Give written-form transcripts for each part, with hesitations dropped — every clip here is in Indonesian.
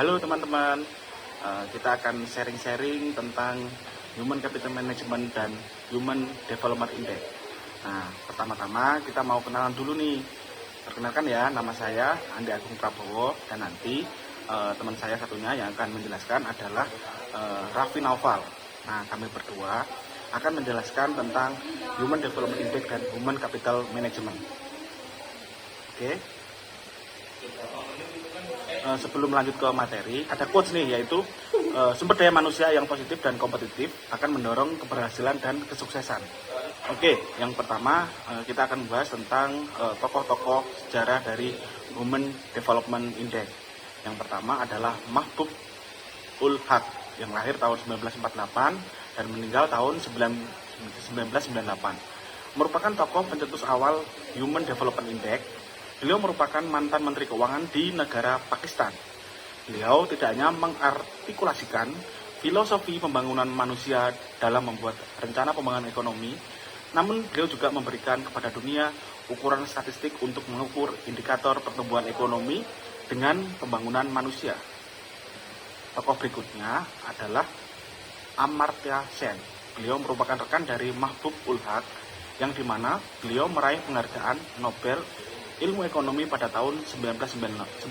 Halo teman-teman, kita akan sharing-sharing tentang Human Capital Management dan Human Development Index. Nah, pertama-tama kita mau kenalan dulu nih. Perkenalkan ya, nama saya Andi Agung Prabowo, dan nanti teman saya satunya yang akan menjelaskan adalah Raffi Naufal. Nah, kami berdua akan menjelaskan tentang Human Development Index dan Human Capital Management. Oke. Sebelum lanjut ke materi, ada quotes nih, yaitu sumber daya manusia yang positif dan kompetitif akan mendorong keberhasilan dan kesuksesan. Oke, yang pertama kita akan membahas tentang tokoh-tokoh sejarah dari Human Development Index. Yang pertama adalah Mahbub ul Haq yang lahir tahun 1948 dan meninggal tahun 1998. Merupakan tokoh pencetus awal Human Development Index. Beliau merupakan mantan Menteri Keuangan di negara Pakistan. Beliau tidak hanya mengartikulasikan filosofi pembangunan manusia dalam membuat rencana pembangunan ekonomi, namun beliau juga memberikan kepada dunia ukuran statistik untuk mengukur indikator pertumbuhan ekonomi dengan pembangunan manusia. Tokoh berikutnya adalah Amartya Sen. Beliau merupakan rekan dari Mahbub ul Haq, yang dimana beliau meraih penghargaan Nobel Ilmu Ekonomi pada tahun 1998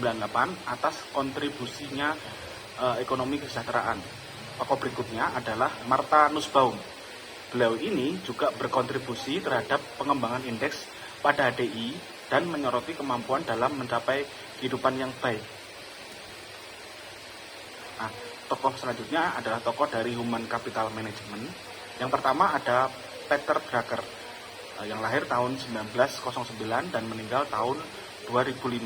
atas kontribusinya ekonomi kesejahteraan. Tokoh berikutnya adalah Martha Nussbaum. Beliau ini juga berkontribusi terhadap pengembangan indeks pada HDI dan menyoroti kemampuan dalam mencapai kehidupan yang baik. Nah, tokoh selanjutnya adalah tokoh dari Human Capital Management. Yang pertama ada Peter Drucker, yang lahir tahun 1909 dan meninggal tahun 2005.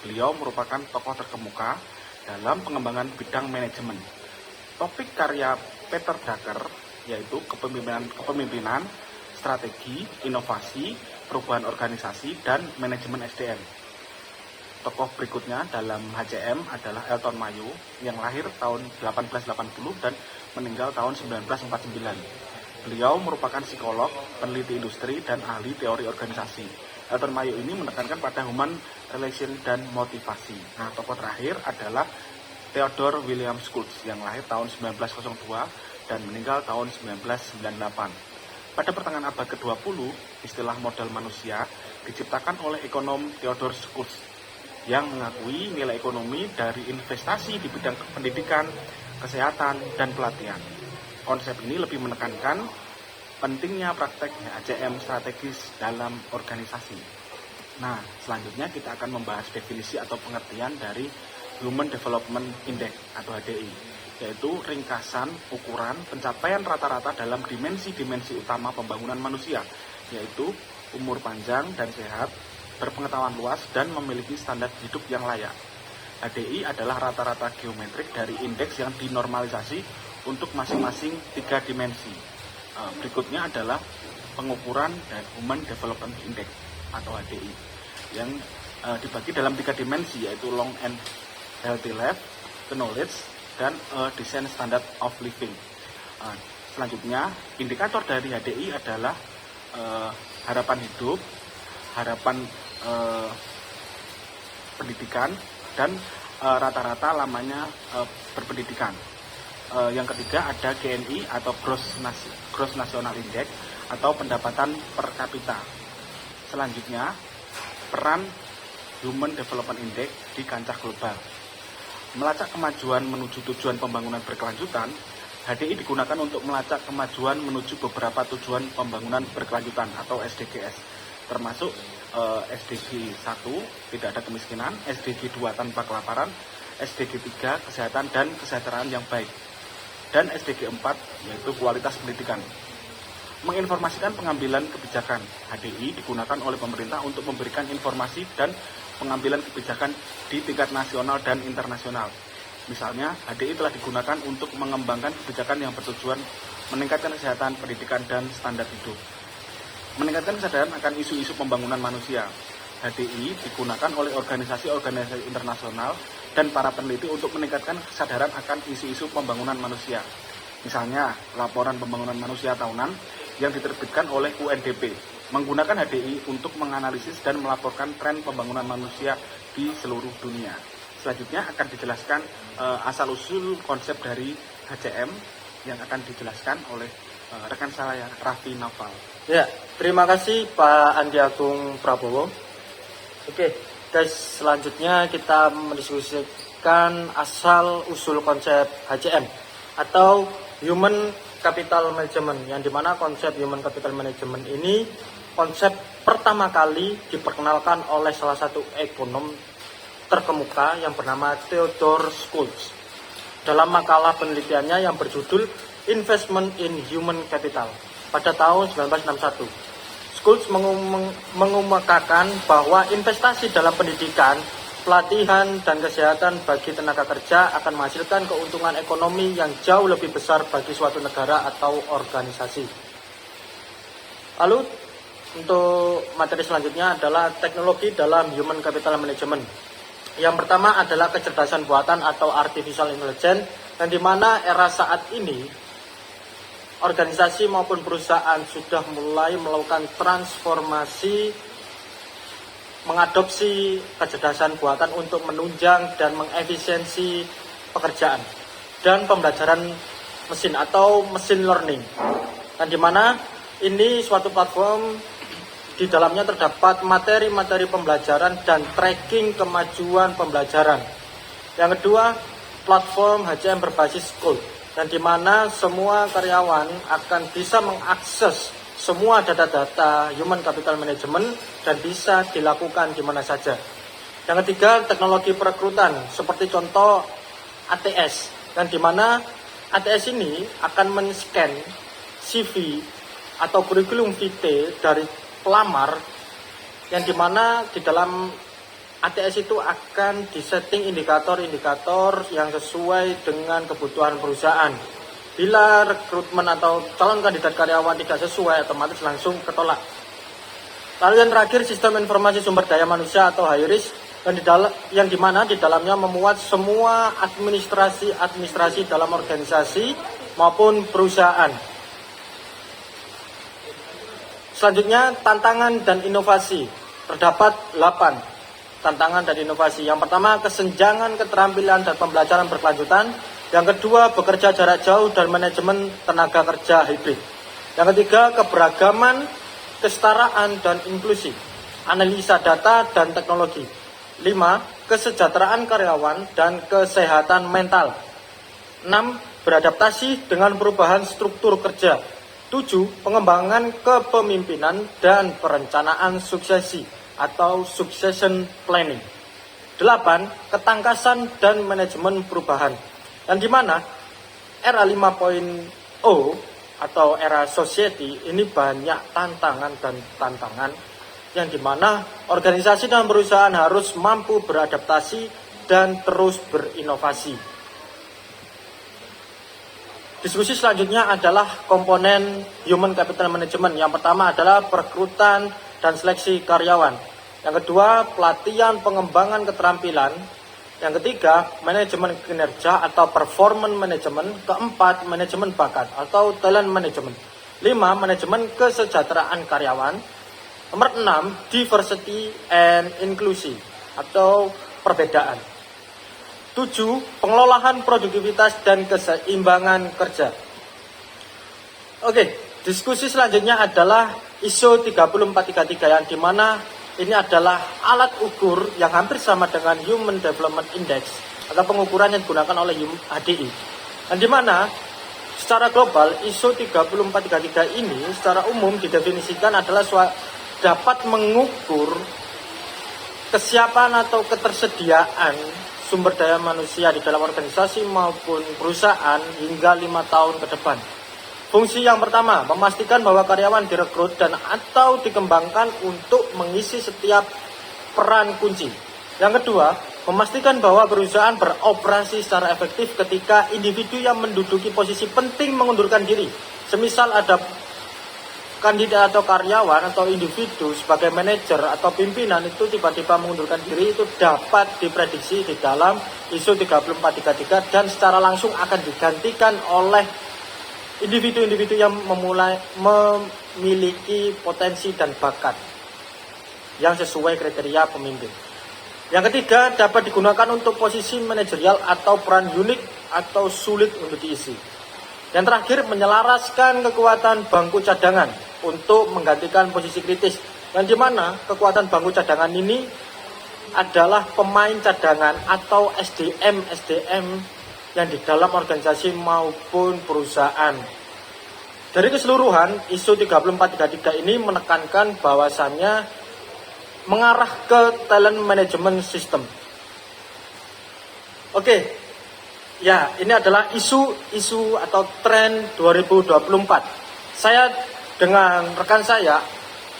Beliau merupakan tokoh terkemuka dalam pengembangan bidang manajemen. Topik karya Peter Drucker yaitu kepemimpinan, strategi, inovasi, perubahan organisasi, dan manajemen SDM. Tokoh berikutnya dalam HCM adalah Elton Mayo yang lahir tahun 1880 dan meninggal tahun 1949. Beliau merupakan psikolog, peneliti industri, dan ahli teori organisasi. Elton Mayo ini menekankan pada human relation dan motivasi. Nah, tokoh terakhir adalah Theodore William Schultz yang lahir tahun 1902 dan meninggal tahun 1998. Pada pertengahan abad ke-20, istilah modal manusia diciptakan oleh ekonom Theodore Schultz yang mengakui nilai ekonomi dari investasi di bidang pendidikan, kesehatan, dan pelatihan. Konsep ini lebih menekankan pentingnya praktek HCM strategis dalam organisasi. Nah, selanjutnya kita akan membahas definisi atau pengertian dari Human Development Index atau HDI, yaitu ringkasan ukuran pencapaian rata-rata dalam dimensi-dimensi utama pembangunan manusia, yaitu umur panjang dan sehat, berpengetahuan luas, dan memiliki standar hidup yang layak. HDI adalah rata-rata geometrik dari indeks yang dinormalisasi untuk masing-masing 3 dimensi. Berikutnya adalah pengukuran dan Human Development Index atau HDI yang dibagi dalam 3 dimensi, yaitu long and healthy life, knowledge, dan decent standard of living. Selanjutnya, indikator dari HDI adalah harapan hidup, harapan pendidikan, dan rata-rata lamanya berpendidikan. Yang ketiga ada GNI atau Gross National Index atau pendapatan per kapita. Selanjutnya, peran Human Development Index di kancah global. Melacak kemajuan menuju tujuan pembangunan berkelanjutan, HDI digunakan untuk melacak kemajuan menuju beberapa tujuan pembangunan berkelanjutan atau SDGs, termasuk SDG 1, tidak ada kemiskinan, SDG 2, tanpa kelaparan, SDG 3, kesehatan dan kesejahteraan yang baik, dan SDG 4, yaitu kualitas pendidikan. Menginformasikan pengambilan kebijakan, HDI digunakan oleh pemerintah untuk memberikan informasi dan pengambilan kebijakan di tingkat nasional dan internasional. Misalnya, HDI telah digunakan untuk mengembangkan kebijakan yang bertujuan meningkatkan kesehatan, pendidikan, dan standar hidup. Meningkatkan kesadaran akan isu-isu pembangunan manusia. HDI digunakan oleh organisasi-organisasi internasional dan para peneliti untuk meningkatkan kesadaran akan isu-isu pembangunan manusia. Misalnya, laporan pembangunan manusia tahunan yang diterbitkan oleh UNDP menggunakan HDI untuk menganalisis dan melaporkan tren pembangunan manusia di seluruh dunia. Selanjutnya akan dijelaskan asal-usul konsep dari HCM yang akan dijelaskan oleh rekan saya Raffi Naval. Ya, terima kasih Pak Andi Agung Prabowo. Oke, guys, selanjutnya kita mendiskusikan asal-usul konsep HCM atau Human Capital Management, yang dimana konsep Human Capital Management ini konsep pertama kali diperkenalkan oleh salah satu ekonom terkemuka yang bernama Theodore Schultz dalam makalah penelitiannya yang berjudul Investment in Human Capital pada tahun 1961. Schultz mengemukakan bahwa investasi dalam pendidikan, pelatihan, dan kesehatan bagi tenaga kerja akan menghasilkan keuntungan ekonomi yang jauh lebih besar bagi suatu negara atau organisasi. Lalu untuk materi selanjutnya adalah teknologi dalam Human Capital Management. Yang pertama adalah kecerdasan buatan atau artificial intelligence, yang dimana era saat ini organisasi maupun perusahaan sudah mulai melakukan transformasi, mengadopsi kecerdasan buatan untuk menunjang dan mengefisiensi pekerjaan dan pembelajaran mesin atau machine learning. Dan dimana ini suatu platform di dalamnya terdapat materi-materi pembelajaran dan tracking kemajuan pembelajaran. Yang kedua, platform HCM berbasis code, dan di mana semua karyawan akan bisa mengakses semua data-data Human Capital Management dan bisa dilakukan di mana saja. Yang ketiga, teknologi perekrutan seperti contoh ATS, dan di mana ATS ini akan men-scan CV atau kurikulum vitae dari pelamar, yang dimana di dalam ATS itu akan disetting indikator-indikator yang sesuai dengan kebutuhan perusahaan. Bila rekrutmen atau calon kandidat karyawan tidak sesuai, otomatis langsung ketolak. Lalu yang terakhir, sistem informasi sumber daya manusia atau HIRIS, yang dimana di dalamnya memuat semua administrasi dalam organisasi maupun perusahaan. Selanjutnya, tantangan dan inovasi. Terdapat 8 tantangan dan inovasi. Yang pertama, kesenjangan keterampilan dan pembelajaran berkelanjutan. Yang kedua, bekerja jarak jauh dan manajemen tenaga kerja hibrid. Yang ketiga, keberagaman, kesetaraan dan inklusi. Analisa data dan teknologi. 5, kesejahteraan karyawan dan kesehatan mental. 6, beradaptasi dengan perubahan struktur kerja. 7, pengembangan kepemimpinan dan perencanaan suksesi atau succession planning. 8, ketangkasan dan manajemen perubahan. Dan di mana era 5.0 atau era society ini banyak tantangan dan tantangan, yang dimana organisasi dan perusahaan harus mampu beradaptasi dan terus berinovasi. Diskusi selanjutnya adalah komponen Human Capital Management. Yang pertama adalah perekrutan dan seleksi karyawan. Yang kedua, pelatihan pengembangan keterampilan. Yang ketiga, manajemen kinerja atau performance management. Keempat, manajemen bakat atau talent management. 5, manajemen kesejahteraan karyawan. Nomor 6, diversity and inclusion atau perbedaan. 7, pengelolaan produktivitas dan keseimbangan kerja. Oke, diskusi selanjutnya adalah ISO 30433, yang dimana ini adalah alat ukur yang hampir sama dengan Human Development Index atau pengukuran yang digunakan oleh HDI. Dan dimana secara global ISO 30433 ini secara umum didefinisikan adalah dapat mengukur kesiapan atau ketersediaan sumber daya manusia di dalam organisasi maupun perusahaan hingga 5 tahun ke depan. Fungsi yang pertama, memastikan bahwa karyawan direkrut dan atau dikembangkan untuk mengisi setiap peran kunci. Yang kedua, memastikan bahwa perusahaan beroperasi secara efektif ketika individu yang menduduki posisi penting mengundurkan diri. Semisal ada kandidat atau karyawan atau individu sebagai manajer atau pimpinan itu tiba-tiba mengundurkan diri, itu dapat diprediksi di dalam ISO 30433 dan secara langsung akan digantikan oleh individu-individu yang memiliki potensi dan bakat yang sesuai kriteria pemimpin. Yang ketiga, dapat digunakan untuk posisi manajerial atau peran unik atau sulit untuk diisi. Yang terakhir, menyelaraskan kekuatan bangku cadangan untuk menggantikan posisi kritis. Yang dimana kekuatan bangku cadangan ini adalah pemain cadangan atau SDM yang di dalam organisasi maupun perusahaan. Dari keseluruhan, ISO 3433 ini menekankan bahwasannya mengarah ke talent management system. Oke, ya ini adalah isu atau tren 2024. Saya dengan rekan saya,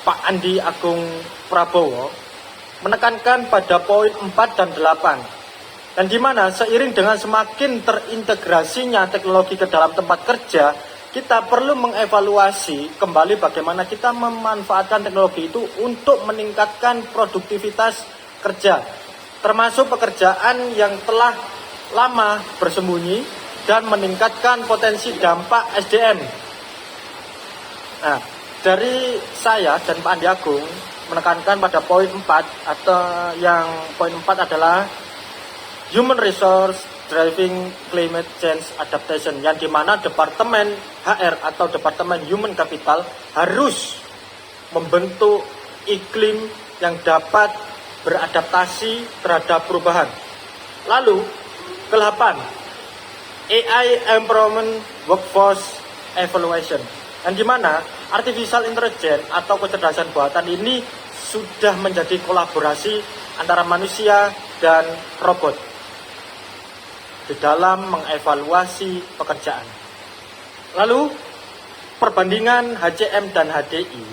Pak Andi Agung Prabowo, menekankan pada poin 4 dan 8. Dan di mana seiring dengan semakin terintegrasinya teknologi ke dalam tempat kerja, kita perlu mengevaluasi kembali bagaimana kita memanfaatkan teknologi itu untuk meningkatkan produktivitas kerja, termasuk pekerjaan yang telah lama bersembunyi dan meningkatkan potensi dampak SDM. Nah, dari saya dan Pak Andi Agung menekankan pada poin 4 atau yang poin 4 adalah Human Resource Driving Climate Change Adaptation, yang dimana Departemen HR atau Departemen Human Capital harus membentuk iklim yang dapat beradaptasi terhadap perubahan. Lalu, ke-8, AI Empowerment Workforce Evaluation, yang dimana Artificial Intelligence atau kecerdasan buatan ini sudah menjadi kolaborasi antara manusia dan robot di dalam mengevaluasi pekerjaan. Lalu, perbandingan HCM dan HDI.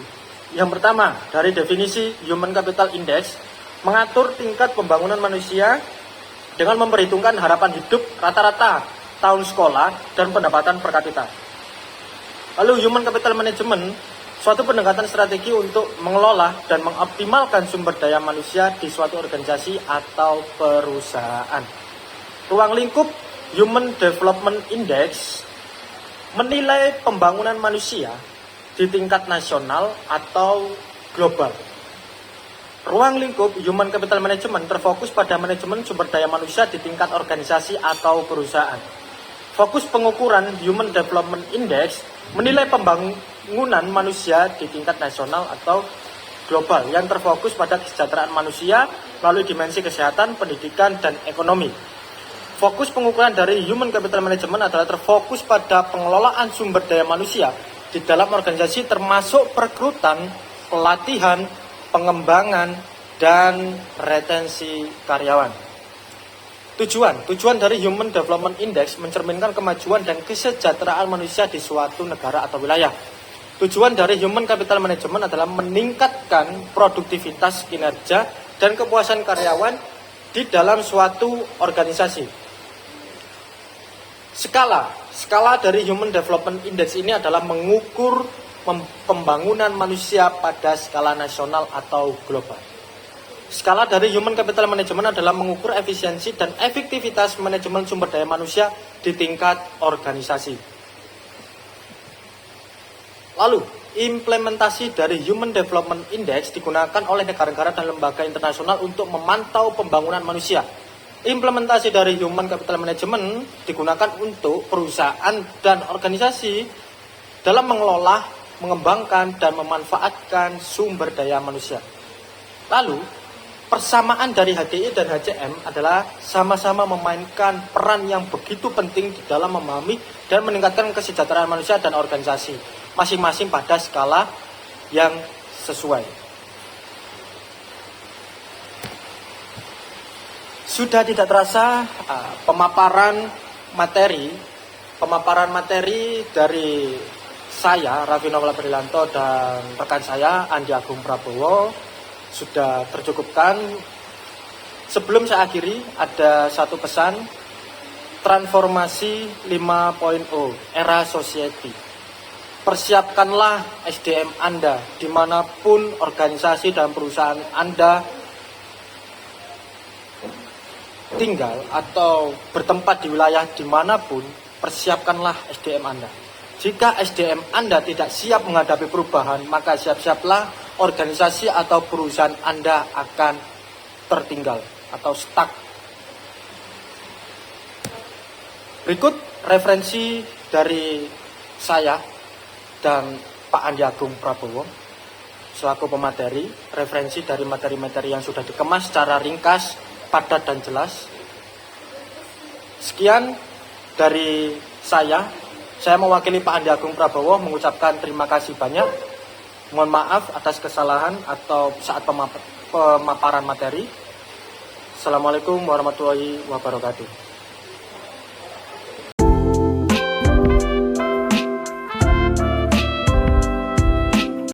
Yang pertama, dari definisi Human Capital Index, mengatur tingkat pembangunan manusia dengan memperhitungkan harapan hidup rata-rata, tahun sekolah, dan pendapatan per kapita. Lalu, Human Capital Management, suatu pendekatan strategi untuk mengelola dan mengoptimalkan sumber daya manusia di suatu organisasi atau perusahaan. Ruang lingkup Human Development Index menilai pembangunan manusia di tingkat nasional atau global. Ruang lingkup Human Capital Management terfokus pada manajemen sumber daya manusia di tingkat organisasi atau perusahaan. Fokus pengukuran Human Development Index menilai pembangunan manusia di tingkat nasional atau global yang terfokus pada kesejahteraan manusia melalui dimensi kesehatan, pendidikan, dan ekonomi. Fokus pengukuran dari Human Capital Management adalah terfokus pada pengelolaan sumber daya manusia di dalam organisasi termasuk perekrutan, pelatihan, pengembangan, dan retensi karyawan. Tujuan dari Human Development Index mencerminkan kemajuan dan kesejahteraan manusia di suatu negara atau wilayah. Tujuan dari Human Capital Management adalah meningkatkan produktivitas kinerja dan kepuasan karyawan di dalam suatu organisasi. Skala dari Human Development Index ini adalah mengukur pembangunan manusia pada skala nasional atau global. Skala dari Human Capital Management adalah mengukur efisiensi dan efektivitas manajemen sumber daya manusia di tingkat organisasi. Lalu, implementasi dari Human Development Index digunakan oleh negara-negara dan lembaga internasional untuk memantau pembangunan manusia. Implementasi dari Human Capital Management digunakan untuk perusahaan dan organisasi dalam mengelola, mengembangkan, dan memanfaatkan sumber daya manusia. Lalu, persamaan dari HDI dan HCM adalah sama-sama memainkan peran yang begitu penting di dalam memahami dan meningkatkan kesejahteraan manusia dan organisasi, masing-masing pada skala yang sesuai. Sudah tidak terasa pemaparan materi dari saya, Raffi Novel Prilanto, dan rekan saya, Andi Agung Prabowo, sudah tercukupkan. Sebelum saya akhiri, ada satu pesan, transformasi 5.0, era society. Persiapkanlah SDM Anda, dimanapun organisasi dan perusahaan Anda tinggal atau bertempat di wilayah dimanapun, persiapkanlah SDM Anda. Jika SDM Anda tidak siap menghadapi perubahan, maka siap-siaplah organisasi atau perusahaan Anda akan tertinggal. atau stuck. Berikut referensi dari saya dan Pak Andi Agung Prabowo selaku pemateri, referensi dari materi-materi yang sudah dikemas secara ringkas, padat dan jelas. Sekian dari saya mewakili Pak Andi Agung Prabowo mengucapkan terima kasih banyak. Mohon maaf atas kesalahan atau saat pemaparan materi. Assalamualaikum warahmatullahi wabarakatuh.